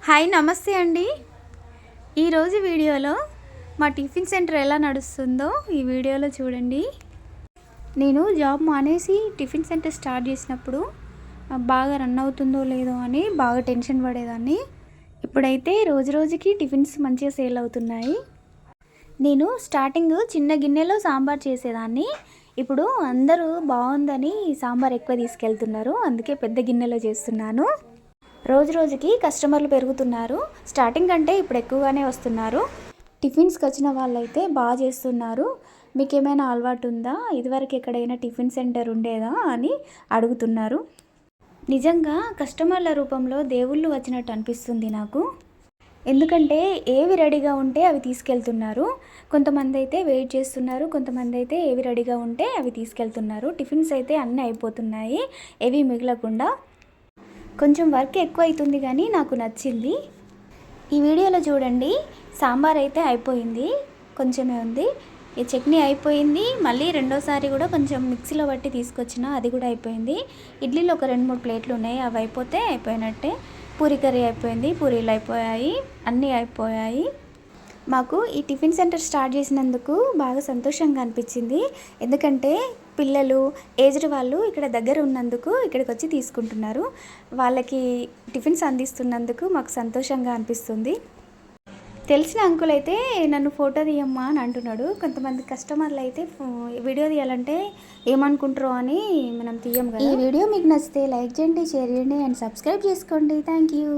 Hi నమస్తే అండి. ఈరోజు వీడియోలో మా టిఫిన్ సెంటర్ ఎలా నడుస్తుందో ఈ వీడియోలో చూడండి. నేను జాబ్ మానేసి టిఫిన్ సెంటర్ స్టార్ట్ చేసినప్పుడు బాగా రన్ అవుతుందో లేదో అని బాగా టెన్షన్ పడేదాన్ని. ఇప్పుడైతే రోజు రోజుకి టిఫిన్స్ మంచిగా సేల్ అవుతున్నాయి. నేను స్టార్టింగ్ చిన్న గిన్నెలో సాంబార్ చేసేదాన్ని. ఇప్పుడు అందరూ బాగుందని సాంబార్ ఎక్కువ తీసుకెళ్తున్నారు, అందుకే పెద్ద గిన్నెలో చేస్తున్నాను. రోజు రోజుకి కస్టమర్లు పెరుగుతున్నారు. స్టార్టింగ్ కంటే ఇప్పుడు ఎక్కువగానే వస్తున్నారు. టిఫిన్స్కి వచ్చిన వాళ్ళైతే బాగా చేస్తున్నారు. మీకు ఏమైనా అలవాటు ఉందా, ఇదివరకు ఎక్కడైనా టిఫిన్ సెంటర్ ఉండేదా అని అడుగుతున్నారు. నిజంగా కస్టమర్ల రూపంలో దేవుళ్ళు వచ్చినట్టు అనిపిస్తుంది నాకు. ఎందుకంటే ఏవి రెడీగా ఉంటే అవి తీసుకెళ్తున్నారు. కొంతమంది అయితే వెయిట్ చేస్తున్నారు, కొంతమంది అయితే ఏవి రెడీగా ఉంటే అవి తీసుకెళ్తున్నారు. టిఫిన్స్ అయితే అన్నీ అయిపోతున్నాయి, ఏవి మిగలకుండా. కొంచెం వర్క్ ఎక్కువ అవుతుంది కానీ నాకు నచ్చింది. ఈ వీడియోలో చూడండి, సాంబార్ అయితే అయిపోయింది, కొంచెమే ఉంది. ఈ చట్నీ అయిపోయింది, మళ్ళీ రెండోసారి కూడా కొంచెం మిక్సీలో బట్టి తీసుకొచ్చిన, అది కూడా అయిపోయింది. ఇడ్లీలు ఒక 2-3 ప్లేట్లు ఉన్నాయి, అవి అయిపోతే అయిపోయినట్టే. పూరీ కర్రీ అయిపోయింది, పూరీలు అయిపోయాయి, అన్నీ అయిపోయాయి. మాకు ఈ టిఫిన్ సెంటర్ స్టార్ట్ చేసినందుకు బాగా సంతోషంగా అనిపించింది. ఎందుకంటే పిల్లలు, ఏజ్డ్ వాళ్ళు ఇక్కడ దగ్గర ఉన్నందుకు ఇక్కడికి వచ్చి తీసుకుంటున్నారు. వాళ్ళకి టిఫిన్స్ అందిస్తున్నందుకు మాకు సంతోషంగా అనిపిస్తుంది. తెలిసిన అంకుల్ అయితే నన్ను ఫోటో తీయమ్మా అని అంటున్నాడు. కొంతమంది కస్టమర్లు అయితే వీడియో తీయాలంటే ఏమనుకుంటారో అని మనం తీయం కదా. ఈ వీడియో మీకు నచ్చితే లైక్ చేయండి, షేర్ చేయండి అండ్ సబ్స్క్రైబ్ చేసుకోండి. Thank you.